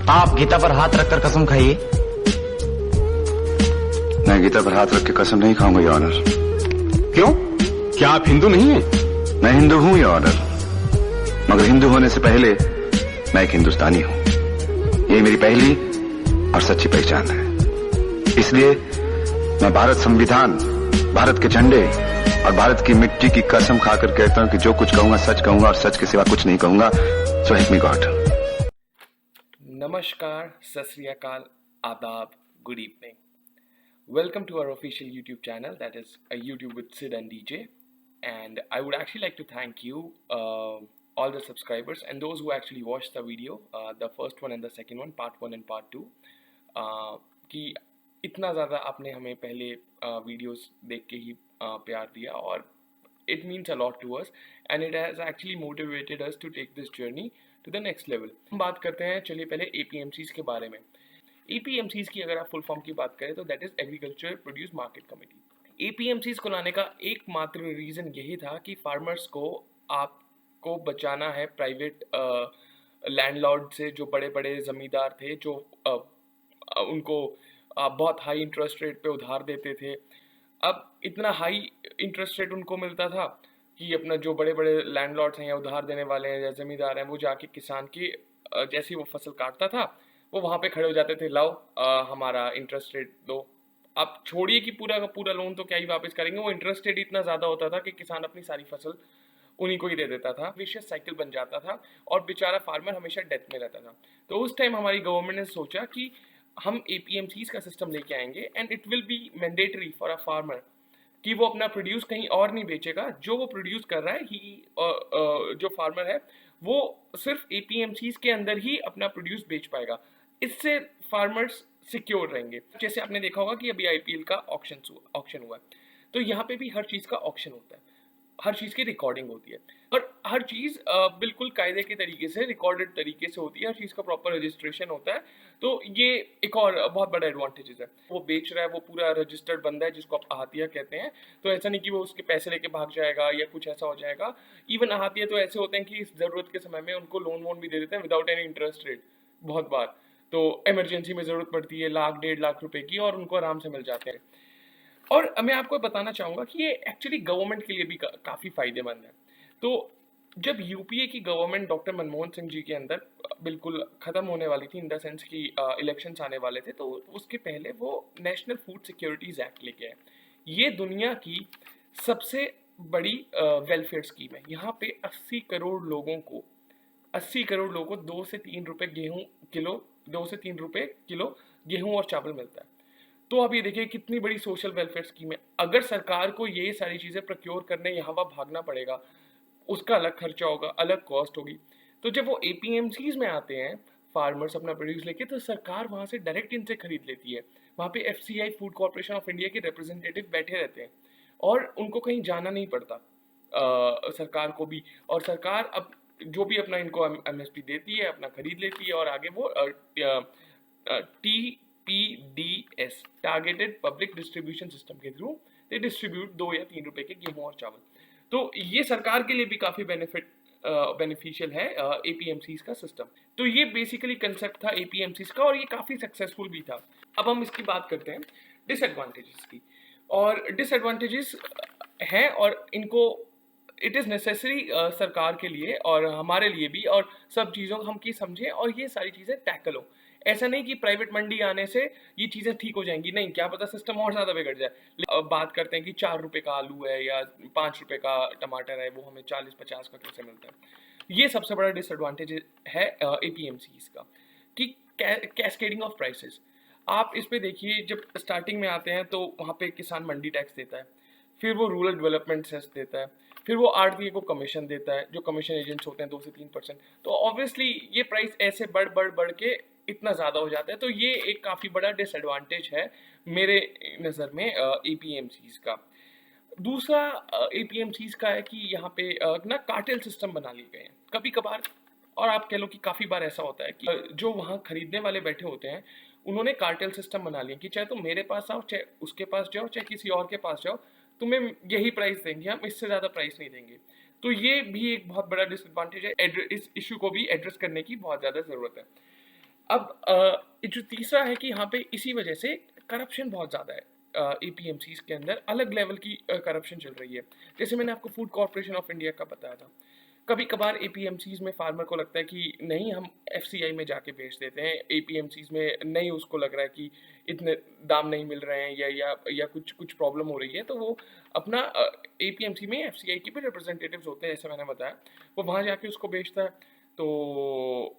आप गीता पर हाथ रखकर कसम खाइए। मैं गीता पर हाथ रख के कसम नहीं खाऊंगा योर ऑनर। क्यों? क्या आप हिंदू नहीं हैं? मैं हिंदू हूं योर ऑनर, मगर हिंदू होने से पहले मैं एक हिंदुस्तानी हूं। ये मेरी पहली और सच्ची पहचान है। इसलिए मैं भारत संविधान, भारत के झंडे और भारत की मिट्टी की कसम खाकर कहता हूं कि जो कुछ कहूंगा सच कहूंगा और सच के सिवा कुछ नहीं कहूंगा। So help me God. नमस्कार, सत श्री अकाल, आदाब, good evening. Welcome to our official YouTube channel, that is a YouTube with Sid and DJ. And I would actually like to thank you, all the subscribers and those who actually watched the video, the first one and the second one, part 1 and part 2. कि इतना ज़्यादा आपने हमें पहले videos देख के ही प्यार दिया और it means a lot to us and it has actually motivated us to take this journey to the next level. हम बात करते हैं, चलिए पहले APMCs के बारे में। APMCs की अगर आप फुल फॉर्म की बात करें तो that is agriculture produce market committee. APMCs को लाने का एकमात्र रीज़न यही था कि फार्मर्स को आपको बचाना है प्राइवेट लैंडलॉर्ड से, जो बड़े बड़े ज़मींदार थे, जो उनको बहुत हाई इंटरेस्ट रेट पे उधार देते थे। अब इतना हाई इंटरेस्ट रेट उनको मिलता था कि अपना जो बड़े बड़े लैंडलॉर्ड्स हैं या उधार देने वाले हैं या ज़मींदार हैं, वो जाके किसान की जैसे ही वो फसल काटता था वो वहाँ पे खड़े हो जाते थे, लाओ हमारा इंटरेस्ट रेट दो। आप छोड़िए कि पूरा का पूरा लोन तो क्या ही वापस करेंगे, वो इंटरेस्ट रेट इतना ज़्यादा होता था कि किसान अपनी सारी फसल उन्हीं को ही दे देता था। विशियस साइकिल बन जाता था और बेचारा फार्मर हमेशा डेथ में रहता था। तो उस टाइम हमारी गवर्नमेंट ने सोचा कि हम APMCs का सिस्टम लेके आएंगे and it will be mandatory for a farmer कि वो अपना प्रोड्यूस कहीं और नहीं बेचेगा। जो वो प्रोड्यूस कर रहा है जो फार्मर है वो सिर्फ APMCs के अंदर ही अपना प्रोड्यूस बेच पाएगा। इससे फार्मर्स सिक्योर रहेंगे। जैसे आपने देखा होगा कि अभी IPL का ऑक्शन हुआ है, तो यहाँ पे भी हर चीज़ का ऑक्शन होता है, हर चीज़ की रिकॉर्डिंग होती है और हर चीज़ बिल्कुल कायदे के तरीके से, रिकॉर्डेड तरीके से होती है, हर चीज़ का प्रॉपर रजिस्ट्रेशन होता है। तो ये एक और बहुत बड़ा एडवांटेज है। वो बेच रहा है, वो पूरा रजिस्टर्ड बंदा है, जिसको आप अहातिया कहते हैं। तो ऐसा नहीं कि वो उसके पैसे लेके भाग जाएगा या कुछ ऐसा हो जाएगा। इवन अहातिया तो ऐसे होते हैं कि इस ज़रूरत के समय में उनको लोन वोन भी दे देते हैं विदाउट एनी इंटरेस्ट रेट। बहुत बार तो इमरजेंसी में ज़रूरत पड़ती है 1,00,000 1,50,000 रुपए की और उनको आराम से मिल जाते हैं। और मैं आपको बताना चाहूँगा कि ये एक्चुअली गवर्नमेंट के लिए भी काफ़ी फ़ायदेमंद है। तो जब UPA की गवर्नमेंट डॉक्टर मनमोहन सिंह जी के अंदर बिल्कुल ख़त्म होने वाली थी, इन द सेंस कि इलेक्शंस आने वाले थे, तो उसके पहले वो नेशनल फूड सिक्योरिटीज़ एक्ट लेके आए। ये दुनिया की सबसे बड़ी वेलफेयर स्कीम है। यहाँ पे 80 करोड़ लोगों को 2 से 3 रुपए किलो गेहूं और चावल मिलता है। तो आप ये देखिए कितनी बड़ी सोशल वेलफेयर स्कीम है। अगर सरकार को ये सारी चीज़ें प्रोक्योर करने यहाँ वहाँ भागना पड़ेगा, उसका अलग खर्चा होगा, अलग कॉस्ट होगी। तो जब वो APMCs में आते हैं फार्मर्स अपना प्रोड्यूस लेके, तो सरकार वहाँ से डायरेक्ट इनसे खरीद लेती है। वहाँ पे FCI food corporation of India के रिप्रेजेंटेटिव बैठे रहते हैं और उनको कहीं जाना नहीं पड़ता सरकार को भी। और सरकार अब जो भी अपना इनको MSP देती है, अपना खरीद लेती है और आगे वो TPDS targeted public distribution system के थ्रू दे डिस्ट्रीब्यूट 2 या 3 रुपए के गेहूं और चावल। तो ये सरकार के लिए भी काफ़ी बेनिफिशियल है APMCs का सिस्टम। तो ये बेसिकली कंसेप्ट था APMCs का और ये काफ़ी सक्सेसफुल भी था। अब हम इसकी बात करते हैं डिसएडवांटेजेस की। और डिसएडवांटेजेस हैं और इनको इट इज़ नेसेसरी सरकार के लिए और हमारे लिए भी, और सब चीज़ों को हम की समझें और ये सारी चीज़ें टैकल हो। ऐसा नहीं कि प्राइवेट मंडी आने से ये चीज़ें ठीक हो जाएंगी, नहीं, क्या पता सिस्टम और ज़्यादा बिगड़ जाए। अब बात करते हैं कि 4 रुपए का आलू है या 5 रुपए का टमाटर है, वो हमें 40-50 का कैसे मिलता है। ये सबसे बड़ा डिसएडवांटेज है APMCs का कि कैस्केडिंग ऑफ प्राइसेस। आप इस पे देखिए, जब स्टार्टिंग में आते हैं तो वहाँ पे किसान मंडी टैक्स देता है, फिर वो रूरल डेवलपमेंट सेस देता है, फिर वो आड़तिए को कमीशन देता है, जो कमीशन एजेंट्स होते हैं 2 से 3%। तो ऑब्वियसली ये प्राइस ऐसे बढ़ के इतना ज़्यादा हो जाता है। तो ये एक काफ़ी बड़ा डिसएडवांटेज है मेरे नज़र में APMCs का। दूसरा APMCs का है कि यहाँ पे ना कार्टेल सिस्टम बना लिए गए हैं कभी कभार, और आप कह लो कि काफ़ी बार ऐसा होता है कि जो वहाँ खरीदने वाले बैठे होते हैं उन्होंने कार्टेल सिस्टम बना लिया कि चाहे तुम मेरे पास आओ, चाहे उसके पास जाओ, चाहे किसी और के पास जाओ, तुम्हें यही प्राइस देंगे, हम इससे ज़्यादा प्राइस नहीं देंगे। तो ये भी एक बहुत बड़ा डिसएडवांटेज है। इस इशू को भी एड्रेस करने की बहुत ज़्यादा ज़रूरत है। अब जो तीसरा है कि यहाँ पे इसी वजह से करप्शन बहुत ज़्यादा है। एपीएमसीज के अंदर अलग लेवल की करप्शन चल रही है। जैसे मैंने आपको फूड कॉर्पोरेशन ऑफ इंडिया का बताया था, कभी कभार एपीएमसीज में फार्मर को लगता है कि नहीं, हम एफसीआई में जाके बेच देते हैं, एपीएमसीज में नहीं, उसको लग रहा है कि इतने दाम नहीं मिल रहे हैं या कुछ कुछ प्रॉब्लम हो रही है, तो वो अपना एपीएमसी में एफसीआई के भी रिप्रेजेंटेटिव्स होते हैं, जैसे मैंने बताया, वो वहाँ जाके उसको बेचता है। तो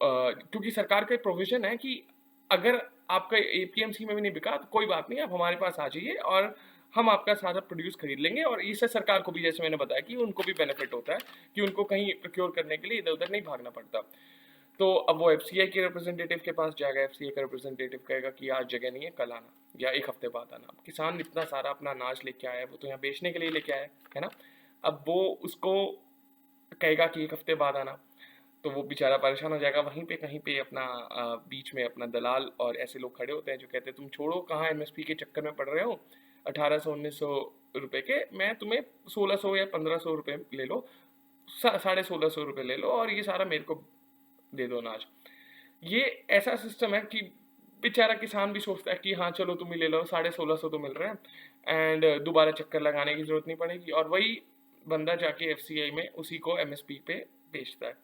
क्योंकि सरकार का प्रोविजन है कि अगर आपका एपीएमसी में भी नहीं बिका तो कोई बात नहीं, आप हमारे पास आ जाइए और हम आपका सारा प्रोड्यूस खरीद लेंगे। और इससे सरकार को भी, जैसे मैंने बताया, कि उनको भी बेनिफिट होता है कि उनको कहीं प्रोक्योर करने के लिए इधर उधर नहीं भागना पड़ता। तो अब वो एफसीआई के रिप्रेजेंटेटिव के पास जाएगा, एफसीआई का रिप्रेजेंटेटिव कहेगा कि आज जगह नहीं है, कल आना या एक हफ्ते बाद आना। अब किसान इतना सारा अपना अनाज लेके आया है, वो तो यहाँ बेचने के लिए लेके आया है ना। अब वो उसको कहेगा कि एक हफ्ते बाद आना, तो वो बेचारा परेशान हो जाएगा। वहीं पे कहीं पे अपना बीच में अपना दलाल और ऐसे लोग खड़े होते हैं जो कहते हैं तुम छोड़ो, कहाँ एमएसपी के चक्कर में पड़ रहे हो, 1800-1900 रुपए के मैं तुम्हें 1600 या 1500 रुपए ले लो, 1650 रुपए ले लो और ये सारा मेरे को दे दो अनाज। ये ऐसा सिस्टम है कि बेचारा किसान भी सोचता है कि हाँ चलो तुम ही ले लो, 1650 तो मिल रहे हैं एंड दोबारा चक्कर लगाने की जरूरत नहीं पड़ेगी। और वही बंदा जाके एफसीआई में उसी को एमएसपी पे बेचता है।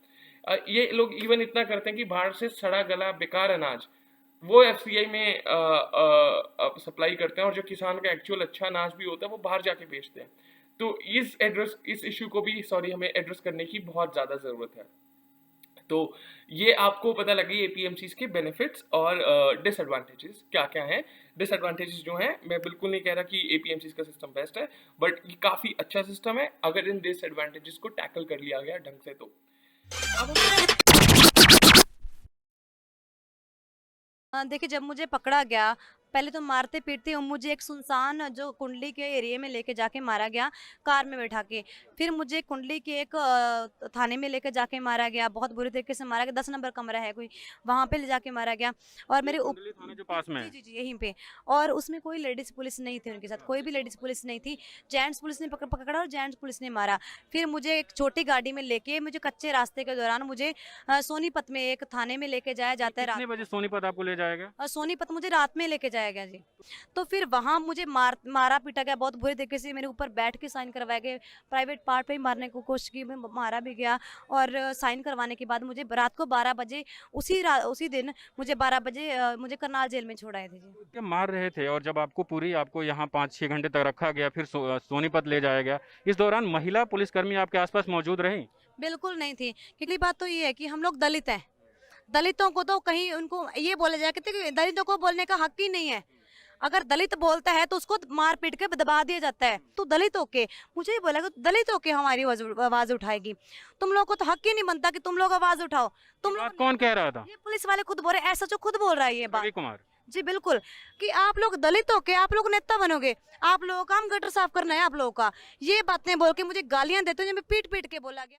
ये लोग इवन इतना करते हैं कि बाहर से सड़ा गला बेकार अनाज वो एफसीआई में सप्लाई करते हैं, और जो किसान का एक्चुअल अच्छा अनाज भी होता है वो बाहर जाके बेचते हैं। तो इस इशू को भी हमें एड्रेस करने की बहुत ज़्यादा ज़रूरत है। तो ये आपको पता लगी एपीएमसीज के बेनिफिट्स और डिसएडवांटेजेस क्या क्या हैं। डिसएडवांटेजेस जो हैं, मैं बिल्कुल नहीं कह रहा कि एपीएमसीज का सिस्टम बेस्ट है, बट ये काफ़ी अच्छा सिस्टम है अगर इन डिसएडवांटेजेस को टैकल कर लिया गया ढंग से। तो देखिए, जब मुझे पकड़ा गया, पहले तो मारते पीटते और मुझे एक सुनसान जो कुंडली के एरिया में लेके जाके मारा गया, कार में बैठा के। फिर मुझे कुंडली के एक थाने में लेके जाके मारा गया, बहुत बुरी तरीके से मारा गया। 10 नंबर कमरा है कोई, वहाँ पे ले जाके मारा गया। और मेरे कुंडली थाना जो पास में है। जी जी जी, यहीं पे। और उसमें कोई लेडीज पुलिस नहीं थी, उनके साथ कोई भी लेडीज पुलिस नहीं थी। जेंट्स पुलिस ने पकड़ा और जेंट्स पुलिस ने मारा। फिर मुझे एक छोटी गाड़ी में लेके, मुझे कच्चे रास्ते के दौरान मुझे सोनीपत में एक थाने में लेके जाया जाता है। कितने बजे सोनीपत आपको ले जाएगा? सोनीपत मुझे रात में लेके जाया गया जी। तो फिर वहाँ मुझे मारा पीटा गया बहुत बुरे तरीके से। मेरे ऊपर बैठ के साइन करवाए गए, प्राइवेट पार्ट पे ही मारने की कोशिश की, मैं मारा भी गया। और साइन करवाने के बाद मुझे रात को 12 बजे उसी दिन मुझे 12 बजे मुझे करनाल जेल में छोड़ाए थे जी। जब मार रहे थे और जब आपको यहाँ 5-6 घंटे तक रखा गया, फिर सोनीपत ले जाया गया, इस दौरान महिला पुलिसकर्मी आपके आसपास मौजूद रही? बिल्कुल नहीं थी, क्योंकि बात तो ये है कि हम लोग दलित हैं। दलितों को तो कहीं उनको ये बोला जाए कि दलितों को बोलने का हक ही नहीं है। अगर दलित बोलता है तो उसको मार पीट के दबा दिया जाता है। तो दलित होके मुझे ही बोला कि दलित होके हमारी आवाज उठाएगी, तुम लोगों को तो हक ही नहीं बनता कि तुम लोग आवाज उठाओ। तुम बात लोग, कौन कह रहा था? ये पुलिस वाले खुद बोल रहे, ऐसा जो खुद बोल रहा है ये बात। रवि कुमार जी बिल्कुल, कि आप लोग दलित होके आप लोग नेता बनोगे, आप लोगों का काम गटर साफ करना है आप लोगों का। ये बातें बोल के मुझे गालियां देते हैं, पीट पीट के बोला गया।